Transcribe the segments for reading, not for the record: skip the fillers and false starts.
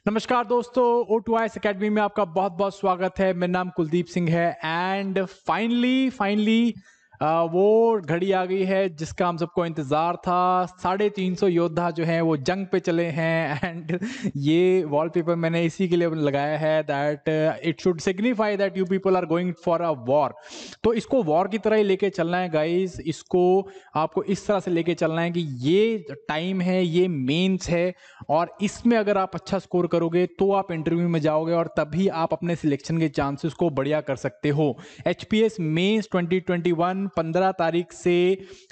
नमस्कार दोस्तों, O2IS academy में आपका बहुत बहुत स्वागत है। मेरा नाम कुलदीप सिंह है एंड फाइनली वो घड़ी आ गई है जिसका हम सबको इंतज़ार था। 350 योद्धा जो हैं वो जंग पे चले हैं एंड ये वॉलपेपर मैंने इसी के लिए लगाया है that it should signify that you people are going for a war. तो इसको वॉर की तरह ही लेके चलना है गाइस। इसको आपको इस तरह से लेके चलना है कि ये टाइम है, ये मेंस है और इसमें अगर आप अच्छा स्कोर करोगे तो आप इंटरव्यू में जाओगे और तभी आप अपने सिलेक्शन के चांसेस को बढ़िया कर सकते हो। एचपीएस मेंस 2021 15 तारीख से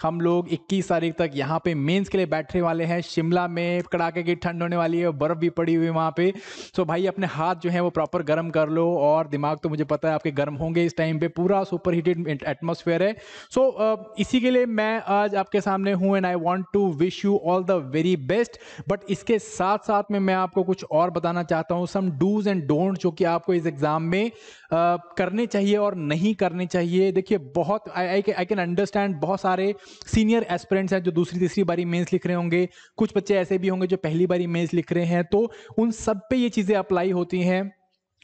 हम लोग 21 तारीख तक यहाँ पे मेंस के लिए बैठने वाले हैं। शिमला में कड़ाके की ठंड होने वाली है, बर्फ भी पड़ी हुई है वहाँ पे। सो भाई अपने हाथ जो है वो प्रॉपर गर्म कर लो और दिमाग तो मुझे पता है आपके गर्म होंगे इस टाइम पे, पूरा सुपर हीटेड एटमोसफेयर है। सो इसी के लिए मैं आज आपके सामने हूँ and I want to wish you all the very best. But इसके साथ साथ में मैं आपको कुछ और बताना चाहता हूँ, सम डूज एंड डोंट जो कि आपको इस एग्जाम में करने चाहिए और नहीं करने चाहिए। देखिए बहुत आई कैन अंडरस्टैंड, बहुत सारे सीनियर एस्पिरेंट्स हैं जो दूसरी तीसरी बारी मेंस लिख रहे होंगे, कुछ बच्चे ऐसे भी होंगे जो पहली बारी मेंस लिख रहे हैं, तो उन सब पे ये चीज़ें अप्लाई होती हैं।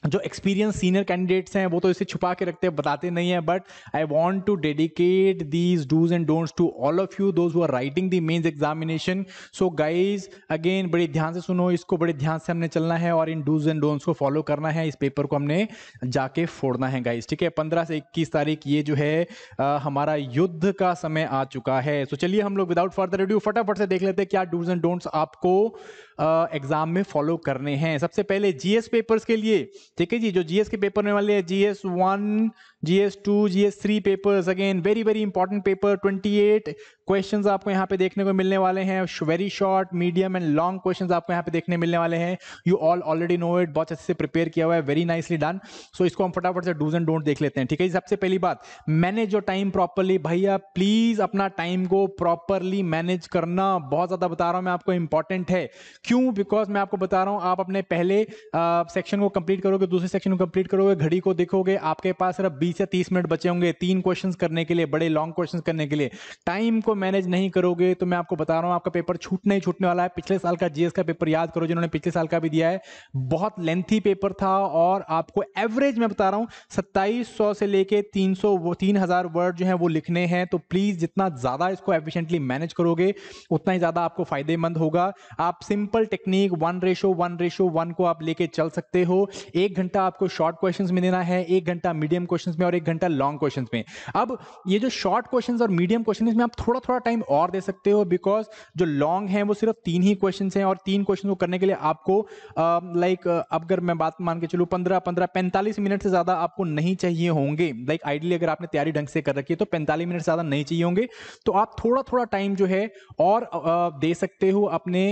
जो एक्सपीरियंस सीनियर कैंडिडेट्स हैं वो तो इसे छुपा के रखते हैं, बताते नहीं है, but I want to dedicate these dos and don'ts to all of you those who are writing the mains examination. So guys again बड़े ध्यान से सुनो, इसको बड़े ध्यान से हमने चलना है और इन डूज एंड डोंट्स को फॉलो करना है। इस पेपर को हमने जाके फोड़ना है गाइज, ठीक है। 15 से 21 तारीख ये जो है हमारा युद्ध का समय आ चुका है। तो चलिए हम लोग विदाउट फर्दर अड्यू फटाफट से देख लेते हैं क्या डूज एंड डोंट्स आपको एग्जाम में फॉलो करने हैं। सबसे पहले जीएस पेपर्स के लिए, ठीक है जी, जो जीएस के पेपर होने वाले हैं, GS1, GS2, GS3 papers, again very very important paper. 28 questions आपको यहाँ पे देखने को मिलने वाले हैं। Very short, medium and long questions आपको यहाँ पे देखने मिलने वाले हैं। You all already know it, बहुत अच्छे से प्रिपेयर किया हुआ है, वेरी नाइसली डन। सो इसको हम फटाफट से डूज एंड डोंट देख लेते हैं, ठीक है। सबसे पहली बात, मैनेज योर टाइम प्रॉपरली। भैया प्लीज अपना टाइम को प्रॉपरली मैनेज करना, बहुत ज्यादा बता रहा हूं मैं आपको, इंपॉर्टेंट है। क्यों? बिकॉज मैं आपको बता रहा हूं, आप अपने पहले सेक्शन को कंप्लीट करोगे, दूसरे सेक्शन को कंप्लीट करोगे, घड़ी को देखोगे, आपके पास सिर्फ 20 या 30 मिनट बचे होंगे 3 क्वेश्चंस करने के लिए, बड़े लॉन्ग क्वेश्चंस करने के लिए। टाइम को मैनेज नहीं करोगे तो मैं आपको बता रहा हूं आपका पेपर छूटने ही छूटने वाला है। पिछले साल का जीएस का पेपर याद करो, जिन्होंने पिछले साल का भी दिया है, बहुत लेंथी पेपर था और आपको एवरेज मैं बता रहा हूं 2700 से लेके 3000 वर्ड जो है वो लिखने हैं। तो प्लीज जितना ज्यादा इसको एफिशिएंटली मैनेज करोगे उतना ही ज्यादा आपको फायदेमंद होगा। आप सिंपल टेक्निक 1:1:1 को आप लेके चल सकते हो। 1 घंटा आपको शॉर्ट क्वेश्चंस में देना है, 1 घंटा मीडियम क्वेश्चंस में और 1 घंटा लॉन्ग क्वेश्चंस में। अब ये जो शॉर्ट क्वेश्चंस और मीडियम क्वेश्चन में आप थोड़ा थोड़ा टाइम और दे सकते हो, बिकॉज जो लॉन्ग है वो सिर्फ 3 ही क्वेश्चंस हैं और 3 क्वेश्चन को करने के लिए आपको अगर मैं बात मान के चलूं 45 मिनट से ज्यादा आपको नहीं चाहिए होंगे। आइडियली अगर आपने तैयारी ढंग से कर रखी है तो 45 मिनट से ज्यादा नहीं चाहिए होंगे। तो आप थोड़ा थोड़ा टाइम जो है और दे सकते हो अपने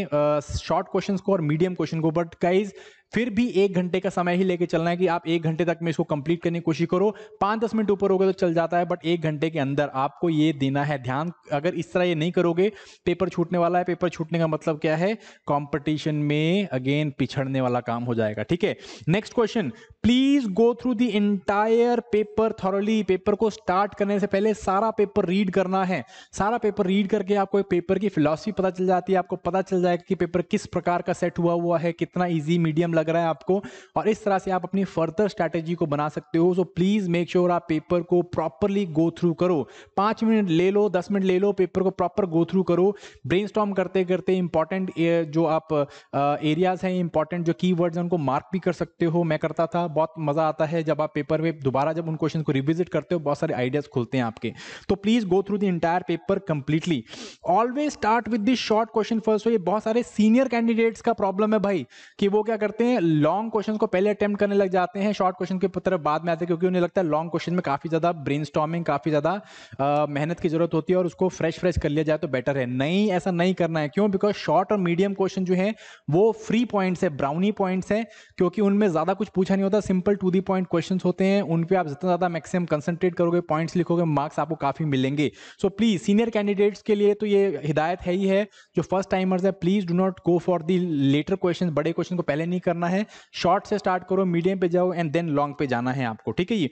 शॉर्ट क्वेश्चंस को और मीडियम क्वेश्चन को। बट गाइज फिर भी 1 घंटे का समय ही लेके चलना है कि आप 1 घंटे तक में इसको कंप्लीट करने की कोशिश करो। 5-10 मिनट ऊपर हो गए तो चल जाता है, बट 1 घंटे के अंदर आपको ये देना है ध्यान। अगर इस तरह ये नहीं करोगे पेपर छूटने वाला है। पेपर छूटने का मतलब क्या है? कंपटीशन में अगेन पिछड़ने वाला काम हो जाएगा, ठीक है। Next question, please go through the entire paper thoroughly. Paper को स्टार्ट करने से पहले सारा पेपर रीड करना है। सारा पेपर रीड करके आपको पेपर की फिलॉसफी पता चल जाती है, आपको पता चल जाएगा कि पेपर किस प्रकार का सेट हुआ है, कितना इजी मीडियम लग रहा है आपको, और इस तरह से आप अपनी फर्दर स्ट्रैटेजी को बना सकते हो। सो प्लीज मेक श्योर आप पेपर को प्रॉपरली गो थ्रू करो। 5 मिनट ले लो, 10 मिनट ले लो, पेपर को प्रॉपर गो थ्रू करो। ब्रेनस्टॉर्म करते करते इंपॉर्टेंट जो आप एरियाज हैं, इंपॉर्टेंट जो कीवर्ड्स हैं, उनको मार्क भी कर सकते हो। मैं करता था, बहुत मजा आता है जब आप पेपर में दोबारा जब उन क्वेश्चन को रिविजिट करते हो, बहुत सारे आइडियाज खुलते हैं आपके। तो please go through the entire paper completely. Always start with the short question first. ये बहुत सारे सीनियर कैंडिडेट्स का प्रॉब्लम है भाई, कि वो क्या करते हैं, लॉन्ग क्वेश्चन को पहले अटेम्प्ट करने लग जाते हैं, शॉर्ट क्वेश्चन के तरफ बाद में आते हैं, क्योंकि उन्हें लगता है लॉन्ग क्वेश्चन में काफी ज्यादा ब्रेनस्टॉर्मिंग, काफी ज्यादा मेहनत की जरूरत होती है और उसको फ्रेश कर लिया जाए तो बेटर है। नहीं, ऐसा नहीं करना है। क्यों? बिकॉज शॉर्ट और मीडियम क्वेश्चन जो है वो फ्री पॉइंट्स है, ब्राउनी पॉइंट्स है, क्योंकि उनमें ज्यादा कुछ पूछा नहीं होता, simple to the point question होते हैं। उन पे आप जितना ज्यादा मैक्सिमम कंसंट्रेट करोगे, पॉइंट्स लिखोगे, मार्क्स आपको काफी मिलेंगे। सो प्लीज सीनियर कैंडिडेट्स के लिए तो ये हिदायत है ही है। जो फर्स्ट टाइमर्स है, please do not go for the latter question, बड़े क्वेश्चन को पहले नहीं करना है, शॉर्ट से स्टार्ट करो, मीडियम पे जाओ एंड देन लॉन्ग पे जाना है आपको, ठीक है जी।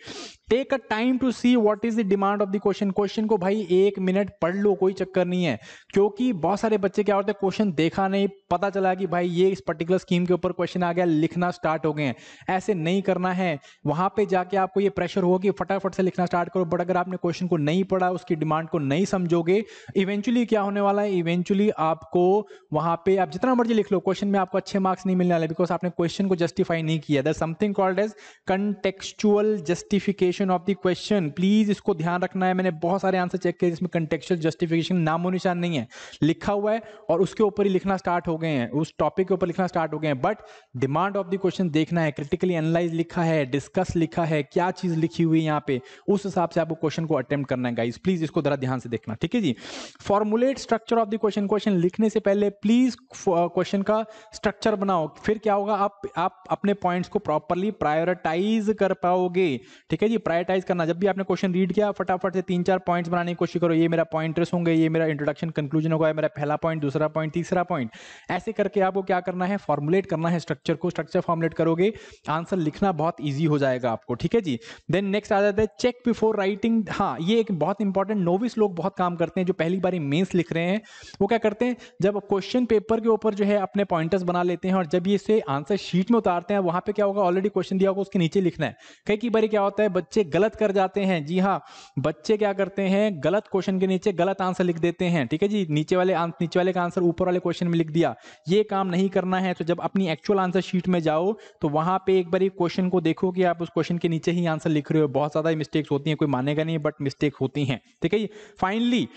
Take a time to see what is the demand of the question. Question को भाई 1 मिनट पढ़ लो, कोई चक्कर नहीं है, क्योंकि बहुत सारे बच्चे क्या होते हैं, क्वेश्चन देखा नहीं, पता चला कि भाई ये इस पर्टिकुलर स्कीम के ऊपर क्वेश्चन आ गया, लिखना स्टार्ट हो गए हैं। ऐसे नहीं करना है, वहां पे जाके आपको ये प्रेशर होगा कि फटाफट से लिखना स्टार्ट करो, बट अगर आपने क्वेश्चन को नहीं पढ़ा, उसकी डिमांड को नहीं समझोगे, इवेंचुअली क्या होने वाला है, इवेंचुअली आपको वहां पे आप जितना मर्जी लिख लो, क्वेश्चन में आपको अच्छे मार्क्स नहीं मिलने वाले, बिकॉज आपने क्वेश्चन को जस्टिफाई नहीं किया। That something called as contextual justification of the question. Please इसको ध्यान रखना है। मैंने बहुत सारे आंसर चेक किए जिसमें कंटेक्चुअल जस्टिफिकेशन नामो निशान नहीं है, लिखा हुआ है और उसके ऊपर ही लिखना स्टार्ट हो गए हैं, उस टॉपिक के ऊपर लिखना स्टार्ट हो गए हैं, but demand of the question देखना है, क्रिटिकली एनालाइज लिखा है, डिस्कस लिखा है, क्या चीज लिखी हुई है यहाँ पे, उस हिसाब से आपको क्वेश्चन को अटेम्प्ट करना है गाइस। प्लीज इसको जरा ध्यान से देखना, ठीक है जी। Formulate structure of the question. Question लिखने से पहले प्लीज क्वेश्चन का स्ट्रक्चर बनाओ, फिर क्या होगा, आप अपने पॉइंट्स को प्रॉपर्ली प्रायोरिटाइज कर पाओगे, ठीक है जी। प्रायोरिटाइज करना, जब भी आपने क्वेश्चन रीड किया फटाफट से 3-4 पॉइंट्स बनाने की कोशिश करो, ये मेरा पॉइंटर्स होंगे, ये मेरा इंट्रोडक्शन कंक्लूजन होगा, मेरा पहला पॉइंट, दूसरा पॉइंट, तीसरा पॉइंट, ऐसे करके आपको क्या करना है, फॉर्मुलेट करना है स्ट्रक्चर को। स्ट्रक्चर फॉर्मुलेट करोगे, आंसर लिखना बहुत ईजी हो जाएगा आपको, ठीक है जी। देन नेक्स्ट आ जाता है चेक बिफोर राइटिंग। हाँ, ये एक बहुत इंपॉर्टेंट, नोविस लोग बहुत काम करते हैं, जो पहली बार मेंस लिख रहे हैं, वो क्या करते हैं, जब क्वेश्चन पेपर के ऊपर जो है अपने पॉइंटर्स बना लेते हैं और जब ये इसे आंसर शीट में उतारते हैं, वहां पे क्या होगा, ऑलरेडी क्वेश्चन दिया होगा, उसके नीचे लिखना है। कई बार क्या होता है, बच्चे गलत कर जाते हैं, जी हाँ, बच्चे क्या करते हैं, गलत क्वेश्चन के नीचे गलत आंसर लिख देते हैं, ठीक है जी। नीचे वाले का आंसर ऊपर वाले क्वेश्चन में लिख दिया, ये काम नहीं करना है। तो जब अपनी एक्चुअल आंसर शीट में जाओ तो वहां पे एक बार क्वेश्चन को देखो कि आप उस क्वेश्चन के नीचे ही आंसर लिख रहे हो। बहुत ज्यादा मिस्टेक्स होती हैं, कोई मानेगा नहीं, बट मिस्टेक होती हैं, ठीक है जी। Finally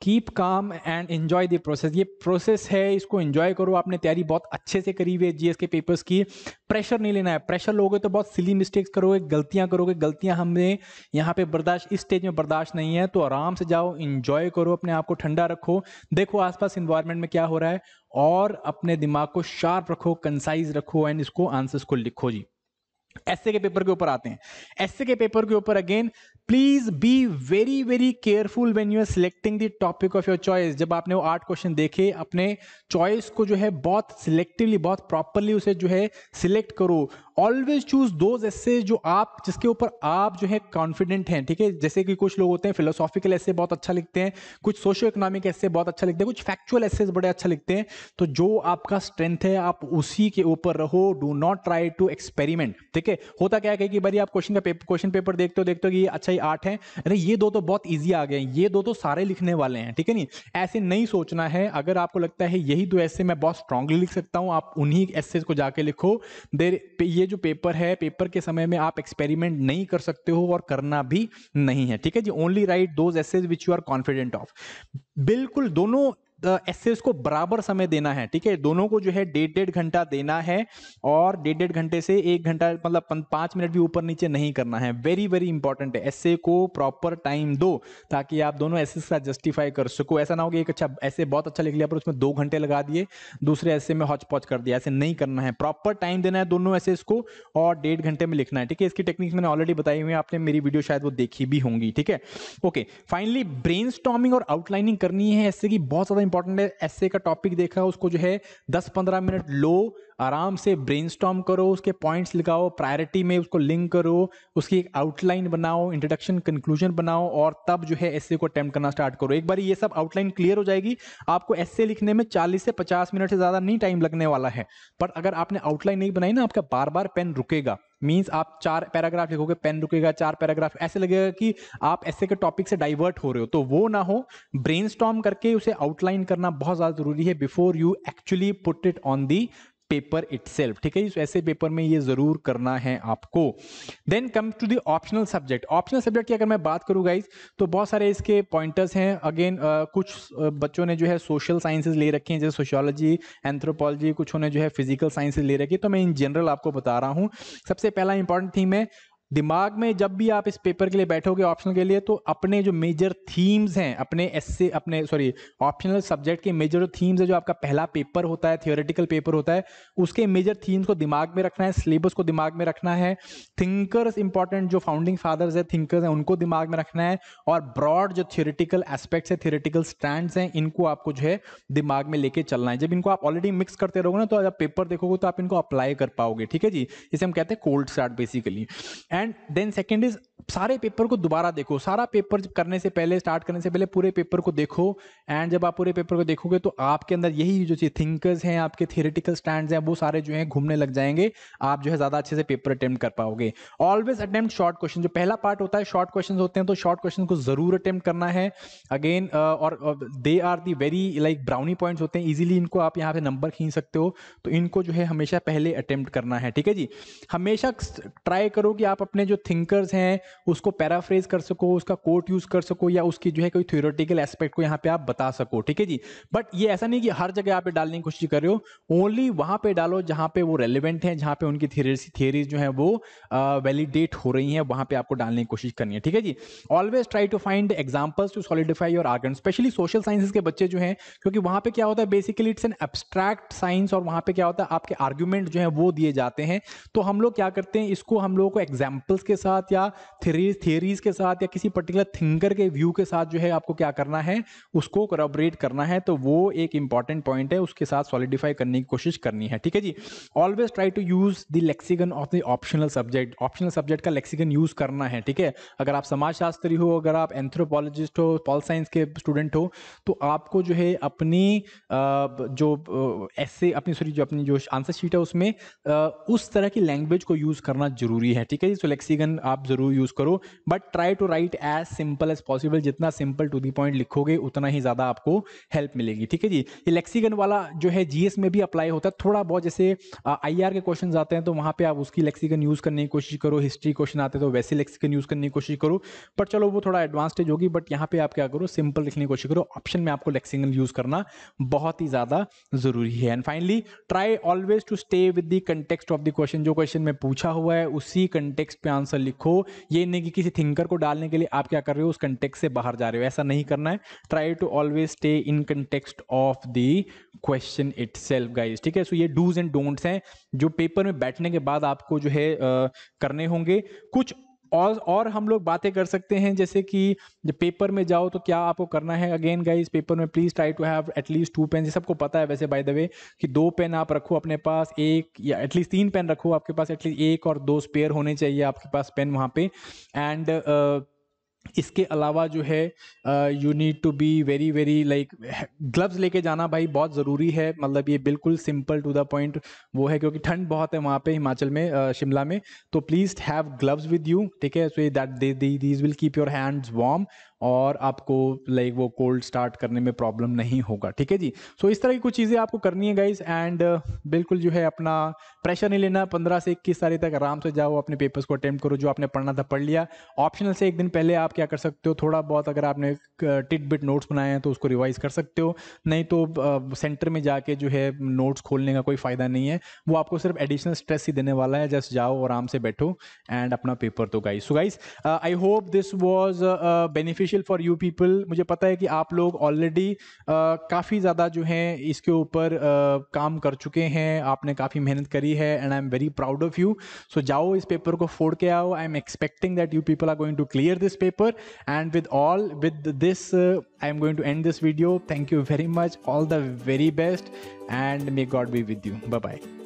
keep calm and enjoy the process. ये प्रोसेस है, इसको एंजॉय करो। आपने तैयारी बहुत अच्छे से करी हुई है जीएस के पेपर्स की, प्रेशर नहीं लेना है। प्रेशर लोगे तो बहुत सिली मिस्टेक्स करोगे, गलतियां करोगे। गलतियां हमें यहाँ पे बर्दाश्त, इस स्टेज में बर्दाश्त नहीं है। तो आराम से जाओ, एंजॉय करो, अपने आप को ठंडा रखो, देखो आसपास इन्वायरमेंट में क्या हो रहा है, और अपने दिमाग को शार्प रखो, कंसाइज रखो, एंड इसको आंसर्स को लिखो जी। एस्से के पेपर के ऊपर आते हैं। एस्से के पेपर के ऊपर again please be very very careful when you are selecting the topic of your choice. जब आपने वो 8 क्वेश्चन देखे, अपने चॉइस को जो है बहुत सिलेक्टिवली, बहुत प्रॉपरली उसे जो है सिलेक्ट करो। ऑलवेज चूज दोज एस्से जो आप, जिसके ऊपर आप जो है कॉन्फिडेंट हैं, ठीक है। जैसे कि कुछ लोग होते हैं फिलोसॉफिकल एस्से बहुत अच्छा लिखते हैं, कुछ सोशियो इकोनॉमिक एस्से बहुत अच्छा लिखते हैं, कुछ फैक्चुअल एस्से बड़े अच्छा लिखते हैं। तो जो आपका स्ट्रेंथ है आप उसी के ऊपर रहो, do not try to experiment, ठीक है। होता क्या है कि बारी आप क्वेश्चन पेपर देखते हो कि अच्छा ये 8 है, अरे ये 2 तो बहुत इजी आ गए, ये 2 तो सारे लिखने वाले हैं, ठीक है नहीं। ऐसे नहीं सोचना है। अगर आपको लगता है यही 2 ऐसे मैं बहुत स्ट्रांगली लिख सकता हूं, आप उन्हीं एसेस को जाके लिखो। ये जो पेपर है, पेपर के समय में आप एक्सपेरिमेंट नहीं कर सकते हो और करना भी नहीं है, ठीक है जी। Only write those essays which you are confident of. बिल्कुल दोनों एसेस को बराबर समय देना है, ठीक है। दोनों को जो है 1.5 घंटा देना है, और 1.5 घंटे से 1 घंटा, मतलब 5 मिनट भी ऊपर नीचे नहीं करना है। वेरी वेरी इंपॉर्टेंट है, एसे को प्रॉपर टाइम दो ताकि आप दोनों एसेस का जस्टिफाई कर सको। ऐसा ना हो कि एक अच्छा ऐसे बहुत अच्छा लिख लिया पर उसमें 2 घंटे लगा दिए, दूसरे ऐसे में हौच पौच कर दिया। ऐसे नहीं करना है, प्रॉपर टाइम देना है दोनों एसेस को, और 1.5 घंटे में लिखना है, ठीक है। इसकी टेक्निक्स मैंने ऑलरेडी बताई हुई है, आपने मेरी वीडियो शायद वो देखी भी होंगी, ठीक है। ओके, फाइनली ब्रेनस्टॉर्मिंग और आउटलाइनिंग करनी है एसे की, बहुत ज्यादा इंपॉर्टेंट है। एसे का टॉपिक देखा, उसको जो है 10-15 मिनट लो, आराम से ब्रेनस्टॉर्म करो, उसके पॉइंट्स लिखाओ, प्रायोरिटी में उसको लिंक करो, उसकी एक आउटलाइन बनाओ, इंट्रोडक्शन कंक्लूजन बनाओ, और तब जो है एसे को अटेम्प्ट करना स्टार्ट करो। एक बार ये सब आउटलाइन क्लियर हो जाएगी, आपको एसे लिखने में 40 से 50 मिनट से ज्यादा नहीं टाइम लगने वाला है। पर अगर आपने आउटलाइन नहीं बनाई ना, आपका बार बार पेन रुकेगा। मींस आप 4 पैराग्राफ लिखोगे, पेन रुकेगा, 4 पैराग्राफ, ऐसे लगेगा कि आप ऐसे के टॉपिक से डाइवर्ट हो रहे हो। तो वो ना हो, ब्रेनस्टॉर्म करके उसे आउटलाइन करना बहुत ज्यादा जरूरी है before you actually put it on the paper itself, ठीक है। ऐसे पेपर में ये जरूर करना है आपको। Then come to the optional subject. Optional subject की अगर मैं बात करूं गाइस, तो बहुत सारे इसके पॉइंटर्स हैं। अगेन कुछ बच्चों ने जो है सोशल साइंसेज ले रखे हैं, जैसे सोशियोलॉजी, एंथ्रोपोलॉजी, कुछ ने जो है फिजिकल साइंसेज ले रखी है। तो मैं इन जनरल आपको बता रहा हूं। सबसे पहला इंपॉर्टेंट थीम है दिमाग में जब भी आप इस पेपर के लिए बैठोगे ऑप्शनल के लिए, तो अपने जो मेजर थीम्स हैं, ऑप्शनल सब्जेक्ट के मेजर थीम्स है, जो आपका पहला पेपर होता है, थियोरेटिकल पेपर होता है, उसके मेजर थीम्स को दिमाग में रखना है, सिलेबस को दिमाग में रखना है, थिंकर्स इंपॉर्टेंट जो फाउंडिंग फादर्स है, थिंकर्स हैं, उनको दिमाग में रखना है, और ब्रॉड जो थियोरेटिकल एस्पेक्ट्स है, थियोरेटिकल स्टैंड्स हैं, इनको आपको जो है दिमाग में लेके चलना है। जब इनको आप ऑलरेडी मिक्स करते रहोगे ना, तो जब पेपर देखोगे तो आप इनको अप्लाई कर पाओगे। ठीक है जी, इसे हम कहते हैं cold start basically. And then second is, सारे पेपर को दोबारा देखो। सारा पेपर करने से पहले, स्टार्ट करने से पहले पूरे पेपर को देखो। एंड जब आप पूरे पेपर को देखोगे तो आपके अंदर यही जो थिंकर्स हैं, आपके थियोरेटिकल स्टैंड्स हैं, वो सारे जो हैं घूमने लग जाएंगे। आप जो है ज्यादा अच्छे से पेपर अटेम्प्ट कर पाओगे। Always attempt short question. जो पहला पार्ट होता है शॉर्ट क्वेश्चन होते हैं, तो शॉर्ट क्वेश्चन को जरूर अटेम्प्ट करना है। अगेन और they are the very like brownie points होते हैं, इजीली इनको आप यहाँ पे नंबर खींच सकते हो। तो इनको जो है हमेशा पहले अटेम्प्ट करना है। ठीक है जी, हमेशा ट्राई करो कि आप अपने जो थिंकर्स हैं उसको पैराफ्रेज कर सको, उसका कोट यूज कर सको, या उसकी जो है कोई थ्योरेटिकल एस्पेक्ट को यहाँ पे आप बता सको। ठीक है जी, बट ये ऐसा नहीं कि हर जगह आप डालने की कोशिश कर रहे हो। ओनली वहां पे डालो जहां पे वो रेलिवेंट है, जहां पे उनकी थियरीज जो है वो वैलिडेट हो रही हैं, वहां पे आपको डालने की कोशिश करनी है। ठीक है जी, always try to find examples to solidify your argument, especially social sciences के बच्चे जो हैं, क्योंकि वहां पे क्या होता है basically it's an abstract science, और वहां पे क्या होता है आपके आर्ग्यूमेंट जो है वो दिए जाते हैं। तो हम लोग क्या करते हैं, इसको हम लोगों को एग्जाम्पल्स के साथ या थियरीज के साथ या किसी पर्टिकुलर थिंकर के व्यू के साथ जो है आपको क्या करना है, उसको कोलैबोरेट करना है। तो वो एक इंपॉर्टेंट पॉइंट है, उसके साथ सॉलिडिफाई करने की कोशिश करनी है। ठीक है जी, always try to use the lexicon of the optional subject. Optional subject का लेक्सिकन यूज करना है। ठीक है, अगर आप समाजशास्त्री हो, अगर आप एंथ्रोपोलॉजिस्ट हो, पॉल साइंस के स्टूडेंट हो, तो आपको जो है अपनी जो ऐसे अपनी जो आंसर शीट है उसमें उस तरह की लैंग्वेज को यूज करना जरूरी है। ठीक है जी, सो लेक्सिकन आप जरूर यूज करो, but try to write as simple as possible. जितना सिंपल टू दी पॉइंट लिखोगे उतना ही ज्यादा आपको हेल्प मिलेगी। ठीक है जी, ये लेक्सिकन वाला जो है जीएस में भी अप्लाई होता है थोड़ा बहुत। जैसे आईआर के क्वेश्चन आते हैं तो वहां पे आप उसकी लेक्सिकन यूज करने की कोशिश करो, हिस्ट्री क्वेश्चन आते हैं तो वैसे लेक्सिकन यूज करने की कोशिश करो। बट चलो वो थोड़ा एडवांस स्टेज होगी, बट यहाँ पे आप क्या करो, सिंपल लिखने की कोशिश करो। ऑप्शन में आपको लेक्सिकन यूज करना बहुत ही ज्यादा जरूरी है। And finally try always to stay with the context of the question. जो क्वेश्चन में पूछा हुआ है उसी कंटेक्स्ट पे आंसर लिखो। ये नहीं कि किसी थिंकर को डालने के लिए आप क्या कर रहे हो, उस कंटेक्स्ट से बाहर जा रहे हो, ऐसा नहीं करना है। Try to always stay in context of the question itself guys. ठीक है, सो ये डूज एंड डोंट्स हैं जो पेपर में बैठने के बाद आपको जो है करने होंगे। कुछ और हम लोग बातें कर सकते हैं, जैसे कि जब पेपर में जाओ तो क्या आपको करना है। अगेन गाइस, पेपर में please try to have at least 2 pen. सबको पता है वैसे बाय द वे कि 2 पेन आप रखो अपने पास, एक या एटलीस्ट 3 पेन रखो आपके पास, एटलीस्ट 1 और 2 स्पेयर होने चाहिए आपके पास पेन वहां पे। एंड इसके अलावा जो है you need to be very very like gloves लेके जाना भाई बहुत ज़रूरी है। मतलब ये बिल्कुल सिंपल टू द पॉइंट वो है, क्योंकि ठंड बहुत है वहाँ पे हिमाचल में, शिमला में। तो please have gloves with you. ठीक है, so that these will keep your hands warm, और आपको लाइक वो कोल्ड स्टार्ट करने में प्रॉब्लम नहीं होगा। ठीक है जी, सो इस तरह की कुछ चीज़ें आपको करनी है गाइस। एंड बिल्कुल जो है अपना प्रेशर नहीं लेना। 15 से 21 तारीख तक आराम से जाओ, अपने पेपर्स को अटेम्प्ट करो। जो आपने पढ़ना था पढ़ लिया। ऑप्शनल से एक दिन पहले आप क्या कर सकते हो, थोड़ा बहुत अगर आपने टिट बिट नोट्स बनाए हैं तो उसको रिवाइज कर सकते हो। नहीं तो सेंटर में जाके जो है नोट्स खोलने का कोई फ़ायदा नहीं है, वो आपको सिर्फ एडिशनल स्ट्रेस ही देने वाला है। जस्ट जाओ आराम से बैठो एंड अपना पेपर दो guys. So guys, I hope this was beneficial for you people. मुझे पता है कि आप लोग ऑलरेडी काफ़ी ज़्यादा जो है इसके ऊपर काम कर चुके हैं, आपने काफ़ी मेहनत करी है, and I am very proud of you. So जाओ इस पेपर को फोड़ के आओ। I am expecting that you people are going to clear this paper, and with this I am going to end this video. Thank you very much, all the very best, and may God be with you. Bye bye.